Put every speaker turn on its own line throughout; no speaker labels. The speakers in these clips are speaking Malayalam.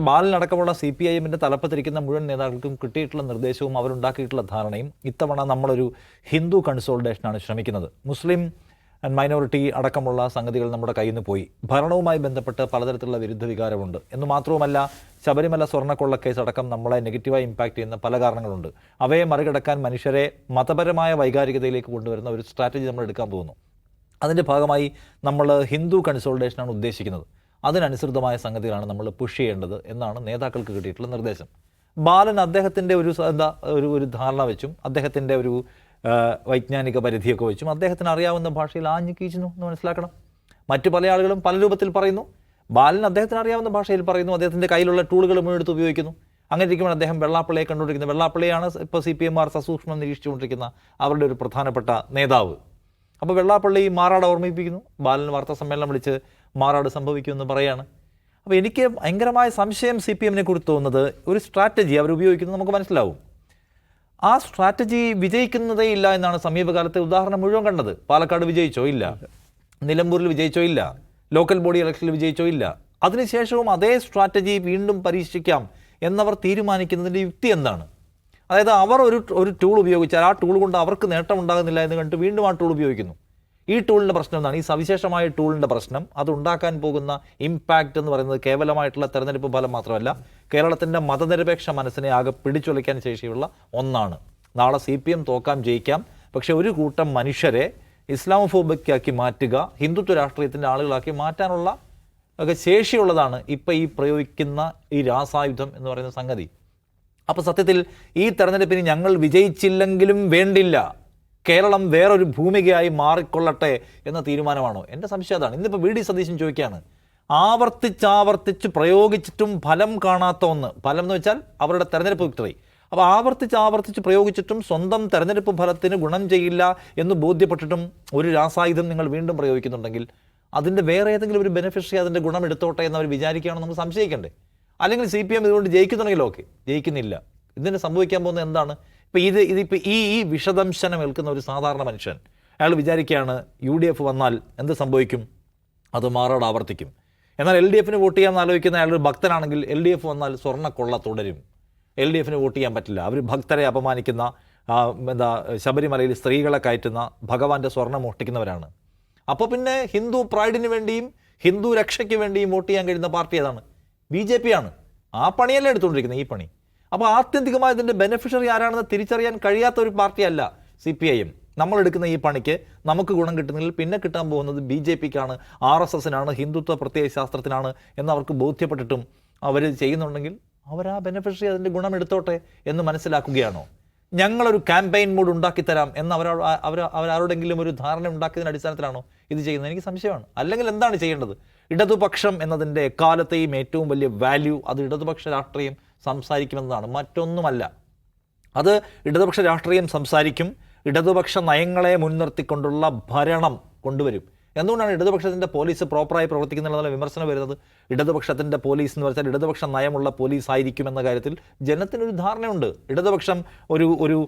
ബാലനടക്കമുള്ള CPIM-ന്റെ തലപ്പത്തിരിക്കുന്ന മുഴുവൻ നേതാക്കൾക്കും കിട്ടിയിട്ടുള്ള നിർദ്ദേശവും അവരുണ്ടാക്കിയിട്ടുള്ള ധാരണയും ഇത്തവണ നമ്മളൊരു ഹിന്ദു കൺസോളിഡേഷനാണ് ശ്രമിക്കുന്നത്. മുസ്ലിം മൈനോറിറ്റി അടക്കമുള്ള സംഗതികൾ നമ്മുടെ കയ്യിൽ നിന്ന് പോയി. ഭരണവുമായി ബന്ധപ്പെട്ട് പലതരത്തിലുള്ള വിരുദ്ധ വികാരമുണ്ട് എന്ന് മാത്രവുമല്ല, ശബരിമല സ്വർണ്ണക്കൊള്ളക്കേസ് അടക്കം നമ്മളെ നെഗറ്റീവായി ഇമ്പാക്റ്റ് ചെയ്യുന്ന പല കാരണങ്ങളുണ്ട്. അവയെ മറികടക്കാൻ മനുഷ്യരെ മതപരമായ വൈകാരികതയിലേക്ക് കൊണ്ടുവരുന്ന ഒരു സ്ട്രാറ്റജി നമ്മൾ എടുക്കാൻ പോകുന്നു. അതിൻ്റെ ഭാഗമായി നമ്മൾ ഹിന്ദു കൺസോളിഡേഷനാണ് ഉദ്ദേശിക്കുന്നത്. അതിനനുസൃതമായ സംഗതികളാണ് നമ്മൾ പുഷ് ചെയ്യേണ്ടത് എന്നാണ് നേതാക്കൾക്ക് കിട്ടിയിട്ടുള്ള നിർദ്ദേശം. ബാലൻ അദ്ദേഹത്തിൻ്റെ ഒരു ധാരണ വെച്ചും അദ്ദേഹത്തിൻ്റെ ഒരു വൈജ്ഞാനിക പരിധിയൊക്കെ വെച്ചും അദ്ദേഹത്തിന് അറിയാവുന്ന ഭാഷയിൽ ആഞ്ഞു കീച്ചുന്നു എന്ന് മനസ്സിലാക്കണം. മറ്റു പല ആളുകളും പല രൂപത്തിൽ പറയുന്നു. ബാലൻ അദ്ദേഹത്തിന് അറിയാവുന്ന ഭാഷയിൽ പറയുന്നു. അദ്ദേഹത്തിൻ്റെ കയ്യിലുള്ള ടൂളുകൾ മുഴുവൻ ഉപയോഗിക്കുന്നു. അങ്ങനെ ഇരിക്കുമ്പോൾ അദ്ദേഹം വെള്ളാപ്പള്ളിയെ കണ്ടുകൊണ്ടിരിക്കുന്നത്. വെള്ളാപ്പള്ളിയാണ് ഇപ്പോൾ CPM-മാർ സസൂക്ഷ്മം നിരീക്ഷിച്ചുകൊണ്ടിരിക്കുന്ന അവരുടെ ഒരു പ്രധാനപ്പെട്ട നേതാവ്. അപ്പോൾ വെള്ളാപ്പള്ളി മാറാട് ഓർമ്മിപ്പിക്കുന്നു. ബാലൻ വാർത്താ സമ്മേളനം വിളിച്ച് മാറാട് സംഭവിക്കുമെന്ന് പറയാണ്. അപ്പോൾ എനിക്ക് ഭയങ്കരമായ സംശയം CPM-നെ കുറിച്ച് തോന്നുന്നത് ഒരു സ്ട്രാറ്റജി അവർ ഉപയോഗിക്കുന്നത് നമുക്ക് മനസ്സിലാവും. ആ സ്ട്രാറ്റജി വിജയിക്കുന്നതേ ഇല്ല എന്നാണ് സമീപകാലത്തെ ഉദാഹരണം മുഴുവൻ കണ്ടത്. പാലക്കാട് വിജയിച്ചോ ഇല്ല, നിലമ്പൂരിൽ വിജയിച്ചോ ഇല്ല, ലോക്കൽ ബോഡി ഇലക്ഷനിൽ വിജയിച്ചോ ഇല്ല. അതിനുശേഷവും അതേ സ്ട്രാറ്റജി വീണ്ടും പരീക്ഷിക്കാം എന്നവർ തീരുമാനിക്കുന്നതിൻ്റെ യുക്തി എന്താണ്? അതായത് അവർ ഒരു ടൂൾ ഉപയോഗിച്ചാൽ ആ ടൂൾ കൊണ്ട് അവർക്ക് നേട്ടമുണ്ടാകുന്നില്ല എന്ന് കണ്ടിട്ട് വീണ്ടും ആ ടൂൾ ഉപയോഗിക്കുന്നു. ഈ ടൂളിൻ്റെ പ്രശ്നം എന്താണ്? ഈ സവിശേഷമായ ടൂളിൻ്റെ പ്രശ്നം അതുണ്ടാക്കാൻ പോകുന്ന ഇമ്പാക്റ്റ് എന്ന് പറയുന്നത് കേവലമായിട്ടുള്ള തെരഞ്ഞെടുപ്പ് ഫലം മാത്രമല്ല, കേരളത്തിൻ്റെ മതനിരപേക്ഷ മനസ്സിനെ ആകെ പിടിച്ചുലയ്ക്കാൻ ശേഷിയുള്ള ഒന്നാണ്. നാളെ CPM തോക്കാം, ജയിക്കാം. പക്ഷേ ഒരു കൂട്ടം മനുഷ്യരെ ഇസ്ലാമോഫോബിക്കാക്കി മാറ്റുക, ഹിന്ദുത്വ രാഷ്ട്രീയത്തിൻ്റെ ആളുകളാക്കി മാറ്റാനുള്ള ഒക്കെ ശേഷിയുള്ളതാണ് ഇപ്പോൾ ഈ പ്രയോഗിക്കുന്ന ഈ രാസായുധം എന്ന് പറയുന്ന സംഗതി. അപ്പോൾ സത്യത്തിൽ ഈ തെരഞ്ഞെടുപ്പിന് ഞങ്ങൾ വിജയിച്ചില്ലെങ്കിലും വേണ്ടില്ല, കേരളം വേറൊരു ഭൂമികയായി മാറിക്കൊള്ളട്ടെ എന്ന തീരുമാനമാണോ? എൻ്റെ സംശയം അതാണ്. ഇന്നിപ്പോൾ VD സതീശൻ ചോദിക്കുകയാണ്, ആവർത്തിച്ച് പ്രയോഗിച്ചിട്ടും ഫലം കാണാത്ത ഒന്ന്. ഫലം എന്ന് വെച്ചാൽ അവരുടെ തെരഞ്ഞെടുപ്പ് വിക്ടറി. അപ്പോൾ ആവർത്തിച്ച് പ്രയോഗിച്ചിട്ടും സ്വന്തം തെരഞ്ഞെടുപ്പ് ഫലത്തിന് ഗുണം ചെയ്യില്ല എന്ന് ബോധ്യപ്പെട്ടിട്ടും ഒരു രാസായുധം നിങ്ങൾ വീണ്ടും പ്രയോഗിക്കുന്നുണ്ടെങ്കിൽ അതിൻ്റെ വേറെ ഏതെങ്കിലും ഒരു ബെനിഫിഷ്യറി അതിൻ്റെ ഗുണം എടുത്തോട്ടെ എന്നവർ വിചാരിക്കുകയാണെന്ന് നമുക്ക് സംശയിക്കണ്ടേ? അല്ലെങ്കിൽ CPM ഇതുകൊണ്ട് ജയിക്കുന്നുണ്ടെങ്കിൽ ഓക്കെ, ജയിക്കുന്നില്ല. ഇതിന് സംഭവിക്കാൻ പോകുന്നത് എന്താണ്? ഇതിപ്പോൾ ഈ വിഷദംശനം ഏൽക്കുന്ന ഒരു സാധാരണ മനുഷ്യൻ അയാൾ വിചാരിക്കുകയാണ് UDF വന്നാൽ എന്ത് സംഭവിക്കും? അത് മാറാട് ആവർത്തിക്കും. എന്നാൽ LDF-ന് വോട്ട് ചെയ്യാമെന്ന് ആലോചിക്കുന്ന അയാളൊരു ഭക്തനാണെങ്കിൽ LDF വന്നാൽ സ്വർണ്ണക്കൊള്ള തുടരും. LDF-ന് വോട്ട് ചെയ്യാൻ പറ്റില്ല. അവർ ഭക്തരെ അപമാനിക്കുന്ന, ശബരിമലയിൽ സ്ത്രീകളെ കയറ്റുന്ന, ഭഗവാന്റെ സ്വർണ്ണം മോഷ്ടിക്കുന്നവരാണ്. അപ്പോൾ ഹിന്ദു പ്രൈഡിന് വേണ്ടിയും ഹിന്ദു രക്ഷയ്ക്ക് വേണ്ടിയും വോട്ട് ചെയ്യാൻ കഴിയുന്ന പാർട്ടി ഏതാണ്? BJP ആണ്. ആ പണിയല്ലേ എടുത്തുകൊണ്ടിരിക്കുന്നത്, ഈ പണി. അപ്പോൾ ആത്യന്തികമായി ഇതിൻ്റെ ബെനിഫിഷ്യറി ആരാണെന്ന് തിരിച്ചറിയാൻ കഴിയാത്ത ഒരു പാർട്ടിയല്ല CPIM. നമ്മളെടുക്കുന്ന ഈ പണിക്ക് നമുക്ക് ഗുണം കിട്ടുന്നതിൽ പിന്നെ കിട്ടാൻ പോകുന്നത് BJP-ക്കാണ്, RSS-നാണ്, ഹിന്ദുത്വ പ്രത്യയ ശാസ്ത്രത്തിനാണ് എന്നവർക്ക് ബോധ്യപ്പെട്ടിട്ടും അവർ ചെയ്യുന്നുണ്ടെങ്കിൽ അവർ ആ ബെനിഫിഷ്യറി അതിൻ്റെ ഗുണം എടുത്തോട്ടെ എന്ന് മനസ്സിലാക്കുകയാണോ? ഞങ്ങളൊരു ക്യാമ്പയിൻ മോഡ് ഉണ്ടാക്കിത്തരാം എന്ന് അവരാരോടെങ്കിലും ഒരു ധാരണ ഉണ്ടാക്കിയതിൻ്റെ അടിസ്ഥാനത്തിലാണോ ഇത് ചെയ്യുന്നത്? എനിക്ക് സംശയമാണ്. അല്ലെങ്കിൽ എന്താണ് ചെയ്യേണ്ടത്? ഇടതുപക്ഷം എന്നതിൻ്റെ എക്കാലത്തെയും ഏറ്റവും വലിയ വാല്യൂ അത് ഇടതുപക്ഷ രാഷ്ട്രീയം സംസാരിക്കുമെന്നതാണ്, മറ്റൊന്നുമല്ല. അത് ഇടതുപക്ഷ രാഷ്ട്രീയം സംസാരിക്കും. ഇടതുപക്ഷ നയങ്ങളെ മുൻനിർത്തിക്കൊണ്ടുള്ള ഭരണം കൊണ്ടുവരും. എന്തുകൊണ്ടാണ് ഇടതുപക്ഷത്തിൻ്റെ പോലീസ് പ്രോപ്പറായി പ്രവർത്തിക്കുന്നുള്ള വിമർശനം വരുന്നത്? ഇടതുപക്ഷത്തിൻ്റെ പോലീസ് എന്ന് വെച്ചാൽ ഇടതുപക്ഷ നയമുള്ള പോലീസ് ആയിരിക്കുമെന്ന കാര്യത്തിൽ ജനത്തിനൊരു ധാരണയുണ്ട്. ഇടതുപക്ഷം ഒരു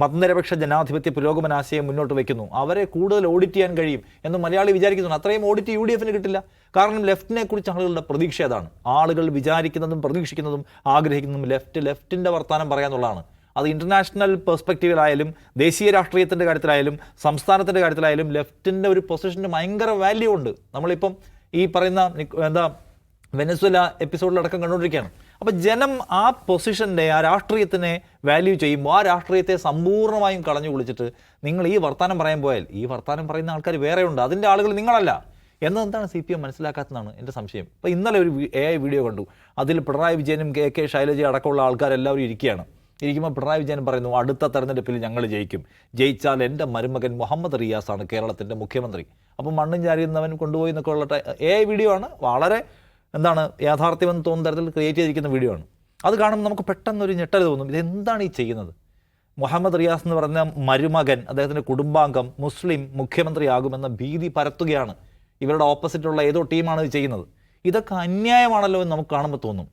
മതനിരപേക്ഷ ജനാധിപത്യ പുരോഗമനാശയം മുന്നോട്ട് വയ്ക്കുന്നു. അവരെ കൂടുതൽ ഓഡിറ്റ് ചെയ്യാൻ കഴിയും എന്ന് മലയാളി വിചാരിക്കുന്നുണ്ട്. അത്രയും ഓഡിറ്റ് UDF-ന് കിട്ടില്ല. കാരണം ലെഫ്റ്റിനെ കുറിച്ച് ആളുകളുടെ പ്രതീക്ഷ അതാണ്. ആളുകൾ വിചാരിക്കുന്നതും പ്രതീക്ഷിക്കുന്നതും ആഗ്രഹിക്കുന്നതും ലെഫ്റ്റിൻ്റെ വർത്തമാനം പറയാന്നുള്ളതാണ്. അത് ഇൻ്റർനാഷണൽ പെർസ്പെക്റ്റീവിലായാലും ദേശീയ രാഷ്ട്രീയത്തിൻ്റെ കാര്യത്തിലായാലും സംസ്ഥാനത്തിൻ്റെ കാര്യത്തിലായാലും ലെഫ്റ്റിൻ്റെ ഒരു പൊസിഷന് ഭയങ്കര വാല്യൂ ഉണ്ട്. നമ്മളിപ്പം ഈ പറയുന്ന വെനസ്വേല എപ്പിസോഡിലടക്കം കണ്ടുകൊണ്ടിരിക്കുകയാണ്. അപ്പോൾ ജനം ആ പൊസിഷൻ്റെ, ആ രാഷ്ട്രീയത്തിനെ വാല്യൂ ചെയ്യുമ്പോൾ ആ രാഷ്ട്രീയത്തെ സമ്പൂർണ്ണമായും കളഞ്ഞു കുളിച്ചിട്ട് നിങ്ങൾ ഈ വർത്തമാനം പറയാൻ പോയാൽ ഈ വർത്തമാനം പറയുന്ന ആൾക്കാർ വേറെയുണ്ട്, അതിൻ്റെ ആളുകൾ നിങ്ങളല്ല എന്നതെന്താണ് CPM മനസ്സിലാക്കാത്തതാണ് എൻ്റെ സംശയം. ഇപ്പോൾ ഇന്നലെ ഒരു AI വീഡിയോ കണ്ടു. അതിൽ പിണറായി വിജയനും KK ശൈലജ അടക്കമുള്ള ആൾക്കാരെല്ലാവരും ഇരിക്കുമ്പോൾ പിണറായി വിജയൻ പറയുന്നു, അടുത്ത തെരഞ്ഞെടുപ്പിൽ ഞങ്ങൾ ജയിക്കും, ജയിച്ചാൽ എൻ്റെ മരുമകൻ മുഹമ്മദ് റിയാസാണ് കേരളത്തിൻ്റെ മുഖ്യമന്ത്രി. അപ്പോൾ മണ്ണും ചാരിയുന്നവൻ കൊണ്ടുപോയി എന്നൊക്കെ ഉള്ള AI വീഡിയോ ആണ്. വളരെ യാഥാർത്ഥ്യമെന്ന് തോന്നുന്ന തരത്തിൽ ക്രിയേറ്റ് ചെയ്തിരിക്കുന്ന വീഡിയോ ആണ്. അത് കാണുമ്പോൾ നമുക്ക് പെട്ടെന്നൊരു ഞെട്ടൽ തോന്നും. ഇതെന്താണ് ഈ ചെയ്യുന്നത്? മുഹമ്മദ് റിയാസ് എന്ന് പറഞ്ഞ മരുമകൻ, അദ്ദേഹത്തിൻ്റെ കുടുംബാംഗം മുസ്ലിം മുഖ്യമന്ത്രിയാകുമെന്ന ഭീതി പരത്തുകയാണ്. ഇവരുടെ ഓപ്പോസിറ്റുള്ള ഏതോ ടീമാണ് ഇത് ചെയ്യുന്നത്. ഇതൊക്കെ അന്യായമാണല്ലോ എന്ന് നമുക്ക് കാണുമ്പോൾ തോന്നും.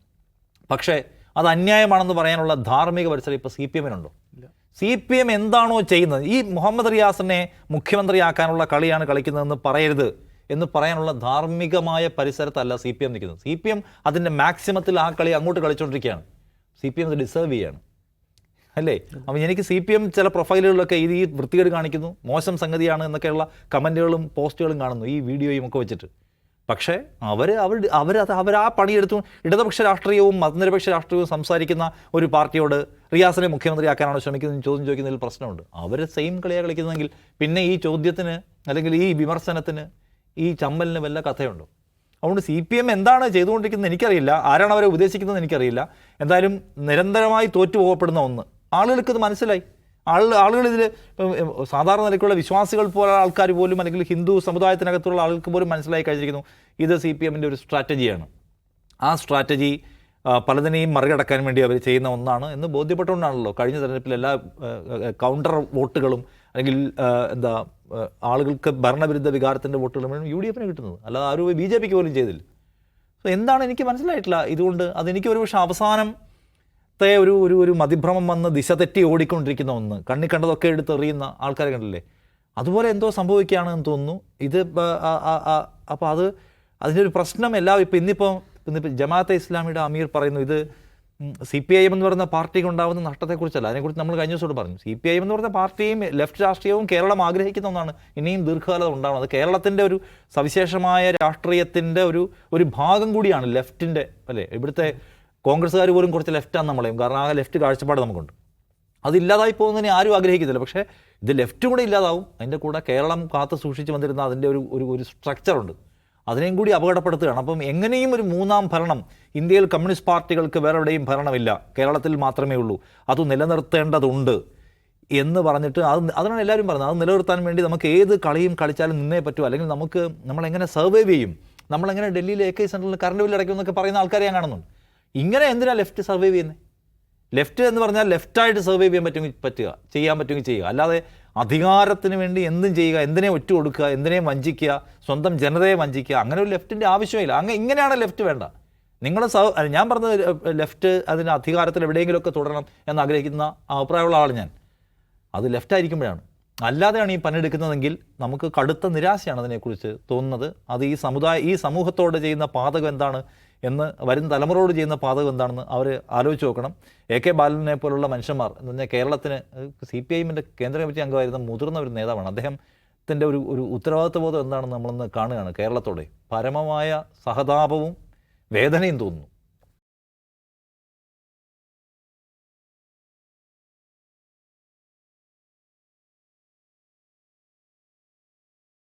പക്ഷേ അത് അന്യായമാണെന്ന് പറയാനുള്ള ധാർമ്മിക പരിസരം ഇപ്പോൾ CPM-നുണ്ടോ? CPM എന്താണോ ചെയ്യുന്നത്, ഈ മുഹമ്മദ് റിയാസിനെ മുഖ്യമന്ത്രിയാക്കാനുള്ള കളിയാണ് കളിക്കുന്നതെന്ന് പറയരുത് എന്ന് പറയാനുള്ള ധാർമ്മികമായ പരിസരത്തല്ല CPM നിൽക്കുന്നത്. CPM അതിൻ്റെ മാക്സിമത്തിൽ ആ കളി അങ്ങോട്ട് കളിച്ചുകൊണ്ടിരിക്കുകയാണ്. CPM അത് ഡിസേർവ് ചെയ്യാണ് അല്ലേ? അപ്പോൾ എനിക്ക് CPM ചില പ്രൊഫൈലുകളിലൊക്കെ ഈ വൃത്തികേട് കാണിക്കുന്നു, മോശം സംഗതിയാണ് എന്നൊക്കെയുള്ള കമൻറ്റുകളും പോസ്റ്റുകളും കാണുന്നു ഈ വീഡിയോയും ഒക്കെ വെച്ചിട്ട്. പക്ഷേ അവർ ആ പണിയെടുത്തു. ഇടതുപക്ഷ രാഷ്ട്രീയവും മതനിരപേക്ഷ രാഷ്ട്രീയവും സംസാരിക്കുന്ന ഒരു പാർട്ടിയോട് റിയാസിനെ മുഖ്യമന്ത്രിയാക്കാനാണോ ശ്രമിക്കുന്നതെന്ന് ചോദ്യം ചോദിക്കുന്നതിൽ പ്രശ്നമുണ്ട്. അവർ സെയിം കളിയാണ് കളിക്കുന്നതെങ്കിൽ പിന്നെ ഈ ചോദ്യത്തിന് അല്ലെങ്കിൽ ഈ വിമർശനത്തിന് ഈ ചമ്മലിന് വല്ല കഥയുണ്ടോ? അതുകൊണ്ട് CPM എന്താണ് ചെയ്തുകൊണ്ടിരിക്കുന്നത് എനിക്കറിയില്ല, ആരാണ് അവരെ ഉപദേശിക്കുന്നത് എനിക്കറിയില്ല. എന്തായാലും നിരന്തരമായി തോറ്റുപോകപ്പെടുന്ന ഒന്ന് ആളുകൾക്ക് ഇത് മനസ്സിലായി. ആളുകൾ ഇതിൽ സാധാരണ നിലയ്ക്കുള്ള വിശ്വാസികൾ പോലെ ആൾക്കാർ പോലും അല്ലെങ്കിൽ ഹിന്ദു സമുദായത്തിനകത്തുള്ള ആളുകൾക്ക് പോലും മനസ്സിലായി കഴിഞ്ഞിരിക്കുന്നു ഇത് CPMൻ്റെ ഒരു സ്ട്രാറ്റജിയാണ്. ആ സ്ട്രാറ്റജി പലതിനെയും മറികടക്കാൻ വേണ്ടി അവർ ചെയ്യുന്ന ഒന്നാണ് എന്ന് ബോധ്യപ്പെട്ടുകൊണ്ടാണല്ലോ കഴിഞ്ഞ തെരഞ്ഞെടുപ്പിൽ എല്ലാ കൗണ്ടർ വോട്ടുകളും അല്ലെങ്കിൽ ആളുകൾക്ക് ഭരണവിരുദ്ധ വികാരത്തിൻ്റെ വോട്ടുകളും UDF കിട്ടുന്നത്, അല്ലാതെ ആരും BJPക്ക് പോലും ചെയ്തില്ല. സോ എന്താണ് എനിക്ക് മനസ്സിലായിട്ടില്ല ഇതുകൊണ്ട്. അതെനിക്ക് ഒരു പക്ഷേ അവസാനത്തെ ഒരു മതിഭ്രമം വന്ന് ദിശ തെറ്റി ഓടിക്കൊണ്ടിരിക്കുന്ന ഒന്ന്, കണ്ണി കണ്ടതൊക്കെ എടുത്തെറിയുന്ന ആൾക്കാരെ കണ്ടില്ലേ, അതുപോലെ എന്തോ സംഭവിക്കുകയാണെന്ന് തോന്നുന്നു ഇത്. അപ്പോൾ അതിൻ്റെ ഒരു പ്രശ്നം ഇന്നിപ്പോൾ ജമാഅത്തെ ഇസ്ലാമിയുടെ അമീർ പറയുന്നു ഇത് CPIM എന്ന് പറയുന്ന പാർട്ടിക്ക് ഉണ്ടാകുന്ന നഷ്ടത്തെക്കുറിച്ചല്ല, അതിനെക്കുറിച്ച് നമ്മൾ കഴിഞ്ഞ ദിവസം പറഞ്ഞു. CPIM എന്ന് പറയുന്ന പാർട്ടിയും ലെഫ്റ്റ് രാഷ്ട്രീയവും കേരളം ആഗ്രഹിക്കുന്ന ഒന്നാണ്, ഇനിയും ദീർഘകാലം ഉണ്ടാവണം. അത് കേരളത്തിൻ്റെ ഒരു സവിശേഷമായ രാഷ്ട്രീയത്തിൻ്റെ ഒരു ഭാഗം കൂടിയാണ് ലെഫ്റ്റിൻ്റെ, അല്ലേ? ഇവിടുത്തെ കോൺഗ്രസ്സുകാർ പോലും കുറച്ച് ലെഫ്റ്റാന്ന് നമ്മൾ പറയും, കാരണം ആ ലെഫ്റ്റ് കാഴ്ചപ്പാട് നമുക്കുണ്ട്. അതില്ലാതായി പോകുന്നതിനെ ആരും ആഗ്രഹിക്കുന്നില്ല. പക്ഷേ ഇത് ലെഫ്റ്റ് കൂടെ ഇല്ലാതാവും, അതിൻ്റെ കൂടെ കേരളം കാത്തു സൂക്ഷിച്ച് വന്നിരുന്ന അതിൻ്റെ ഒരു സ്ട്രക്ചറുണ്ട്, അതിനെയും കൂടി അപകടപ്പെടുത്തുകയാണ്. അപ്പം എങ്ങനെയും ഒരു മൂന്നാം ഭരണം ഇന്ത്യയിൽ കമ്മ്യൂണിസ്റ്റ് പാർട്ടികൾക്ക് വേറെ എവിടെയും ഭരണമില്ല, കേരളത്തിൽ മാത്രമേ ഉള്ളൂ, അത് നിലനിർത്തേണ്ടതുണ്ട് എന്ന് പറഞ്ഞിട്ട് അതാണ് എല്ലാവരും പറയുന്നത്. അത് നിലനിർത്താൻ വേണ്ടി നമുക്ക് ഏത് കളിയും കളിച്ചാലും നിന്നേ പറ്റൂ, അല്ലെങ്കിൽ നമ്മളെങ്ങനെ സർവൈവ് ചെയ്യും, നമ്മളെങ്ങനെ ഡൽഹിയിലെ AK സെൻറ്ററിൽ കറണ്ട് ബില്ല് അടയ്ക്കും എന്നൊക്കെ പറയുന്ന ആൾക്കാരെ ഞാൻ കാണുന്നുണ്ട്. ഇങ്ങനെ എന്തിനാണ് ലെഫ്റ്റ് സർവൈവ് ചെയ്യുന്നത്? ലെഫ്റ്റ് എന്ന് പറഞ്ഞാൽ ലെഫ്റ്റായിട്ട് സർവൈവ് ചെയ്യാൻ പറ്റുമെങ്കിൽ ചെയ്യുക, അല്ലാതെ അധികാരത്തിന് വേണ്ടി എന്തും ചെയ്യുക, എന്തിനെ ഒറ്റ കൊടുക്കുക, എന്തിനേയും വഞ്ചിക്കുക, സ്വന്തം ജനതയെ വഞ്ചിക്കുക, അങ്ങനെ ഒരു ലെഫ്റ്റിൻ്റെ ആവശ്യമില്ല. ഇങ്ങനെയാണ് ലെഫ്റ്റ് വേണ്ട. ഞാൻ പറഞ്ഞത് ലെഫ്റ്റ് അതിന് അധികാരത്തിൽ എവിടെയെങ്കിലുമൊക്കെ തുടരണം എന്നാഗ്രഹിക്കുന്ന അഭിപ്രായമുള്ള ആൾ ഞാൻ. അത് ലെഫ്റ്റായിരിക്കുമ്പോഴാണ്. അല്ലാതെയാണ് ഈ പണിയെടുക്കുന്നതെങ്കിൽ നമുക്ക് കടുത്ത നിരാശയാണ് അതിനെക്കുറിച്ച് തോന്നുന്നത്. അത് ഈ സമൂഹത്തോട് ചെയ്യുന്ന പാതകം എന്താണ് എന്ന്, വരും തലമുറയോട് ചെയ്യുന്ന പാതകം എന്താണെന്ന് അവർ ആലോചിച്ച് നോക്കണം. AK ബാലനെ പോലുള്ള മനുഷ്യന്മാർ എന്ന് പറഞ്ഞാൽ കേരളത്തിന് CPIMൻ്റെ കേന്ദ്ര കമ്മിറ്റി അംഗമായിരുന്ന മുതിർന്ന ഒരു നേതാവാണ്. അദ്ദേഹത്തിൻ്റെ ഒരു ഉത്തരവാദിത്വ ബോധം എന്താണെന്ന് നമ്മളൊന്ന് കാണുകയാണ്. കേരളത്തോടെ പരമമായ സഹതാപവും വേദനയും തോന്നുന്നു.